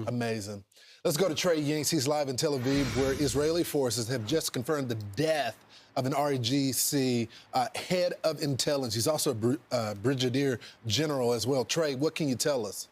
Amazing. Let's go to Trey Yingst. He's live in Tel Aviv, where Israeli forces have just confirmed the death of an RGC head of intelligence. He's also a brigadier general as well. Trey, what can you tell us?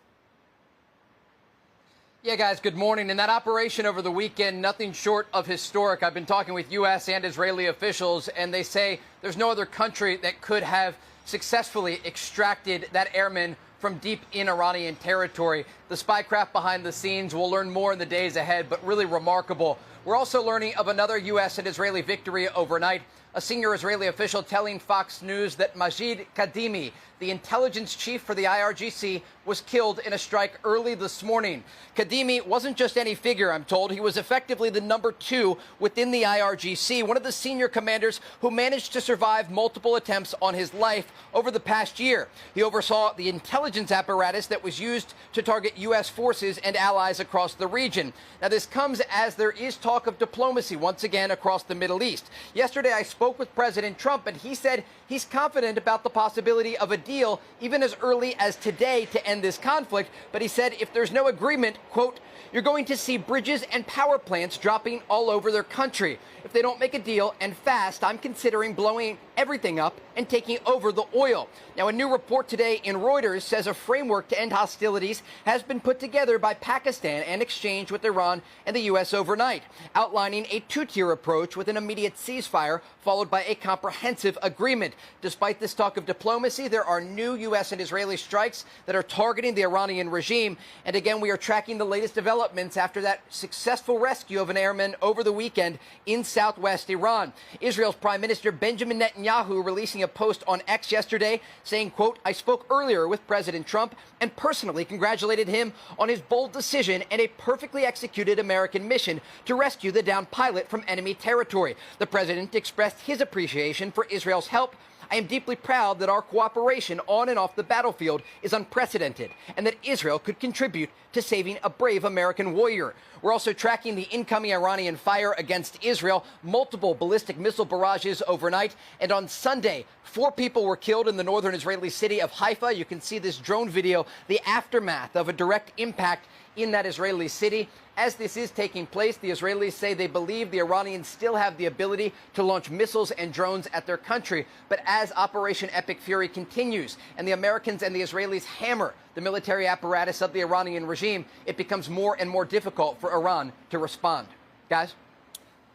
Yeah, guys, good morning. In that operation over the weekend, nothing short of historic. I've been talking with U.S. and Israeli officials, and they say there's no other country that could have successfully extracted that airman from deep in Iranian territory. The spy craft behind the scenes, we'll learn more in the days ahead, but really remarkable. We're also learning of another U.S. and Israeli victory overnight. A senior Israeli official telling Fox News that Majid Kadimi, the intelligence chief for the IRGC, was killed in a strike early this morning. Kadimi wasn't just any figure, I'm told. He was effectively the number 2 within the IRGC, one of the senior commanders who managed to survive multiple attempts on his life over the past year. He oversaw the intelligence apparatus that was used to target U.S. forces and allies across the region. Now, this comes as there is talk of diplomacy once again across the Middle East. Yesterday, I spoke with President Trump, and he said he's confident about the possibility of a deal even as early as today to end this conflict. But he said if there's no agreement, quote, you're going to see bridges and power plants dropping all over their country. If they don't make a deal, and fast, I'm considering blowing everything up and taking over the oil. Now, a new report today in Reuters says a framework to end hostilities has been put together by Pakistan and exchanged with Iran and the U.S. overnight, outlining a 2-tier approach with an immediate ceasefire followed by a comprehensive agreement. Despite this talk of diplomacy, there are new U.S. and Israeli strikes that are targeting the Iranian regime. And again, we are tracking the latest developments after that successful rescue of an airman over the weekend in southwest Iran. Israel's Prime Minister Benjamin Netanyahu releasing a post on X yesterday saying, quote, I spoke earlier with President Trump and personally congratulated him on his bold decision and a perfectly executed American mission to rescue the downed pilot from enemy territory. The president expressed his appreciation for Israel's help. I am deeply proud that our cooperation on and off the battlefield is unprecedented and that Israel could contribute to saving a brave American warrior. We're also tracking the incoming Iranian fire against Israel, multiple ballistic missile barrages overnight. And on Sunday, 4 people were killed in the northern Israeli city of Haifa. You can see this drone video, the aftermath of a direct impact in that Israeli city. As this is taking place, the Israelis say they believe the Iranians still have the ability to launch missiles and drones at their country. But as Operation Epic Fury continues and the Americans and the Israelis hammer the military apparatus of the Iranian regime, it becomes more and more difficult for Iran to respond. Guys?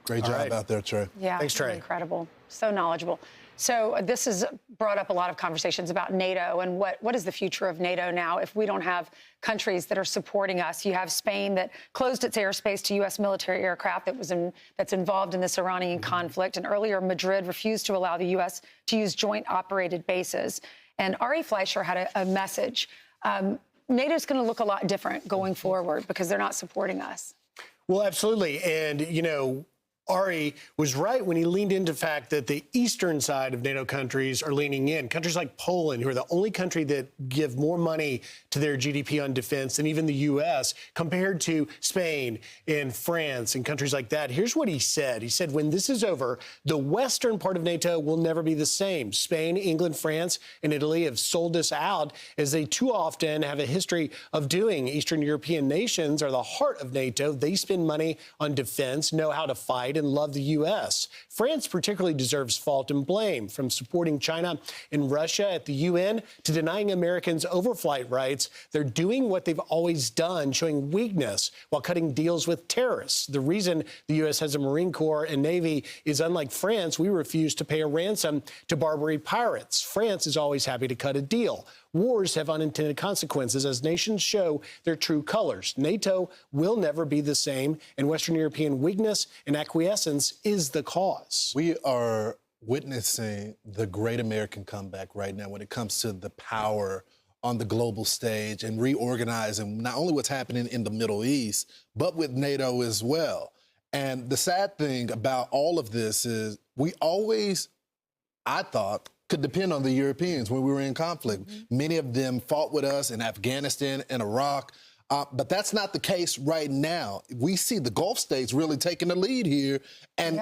Great job out there, Trey. Yeah, thanks, Trey. Incredible. So knowledgeable. So this has brought up a lot of conversations about NATO and what is the future of NATO now if we don't have countries that are supporting us. You have Spain that closed its airspace to U.S. military aircraft that's involved in this Iranian conflict. And earlier, Madrid refused to allow the U.S. to use joint operated bases. And Ari Fleischer had a message. NATO's going to look a lot different going forward because they're not supporting us. Well, absolutely. And, you know, Ari was right when he leaned into the fact that the eastern side of NATO countries are leaning in. Countries like Poland, who are the only country that give more money to their GDP on defense than even the U.S., compared to Spain and France and countries like that. Here's what he said. He said, when this is over, the western part of NATO will never be the same. Spain, England, France, and Italy have sold us out as they too often have a history of doing. Eastern European nations are the heart of NATO. They spend money on defense, know how to fight, and love the U.S. France particularly deserves fault and blame, from supporting China and Russia at the UN to denying Americans overflight rights. They're doing what they've always done, showing weakness while cutting deals with terrorists. The reason the U.S. has a Marine Corps and Navy is, unlike France, we refuse to pay a ransom to Barbary pirates. France is always happy to cut a deal. Wars have unintended consequences as nations show their true colors. NATO will never be the same, and Western European weakness and acquiescence is the cause. We are witnessing the great American comeback right now when it comes to the power on the global stage and reorganizing not only what's happening in the Middle East, but with NATO as well. And the sad thing about all of this is we always, I thought, could depend on the Europeans when we were in conflict. Many of them fought with us in Afghanistan and Iraq, but that's not the case right now. We see the Gulf states really taking the lead here and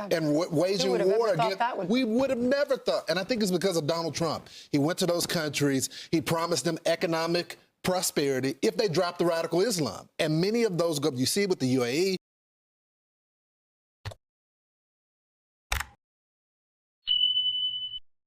waging war against. We would have never thought, and I think it's because of Donald Trump. He went to those countries, he promised them economic prosperity if they drop the radical Islam. And many of those, you see with the UAE,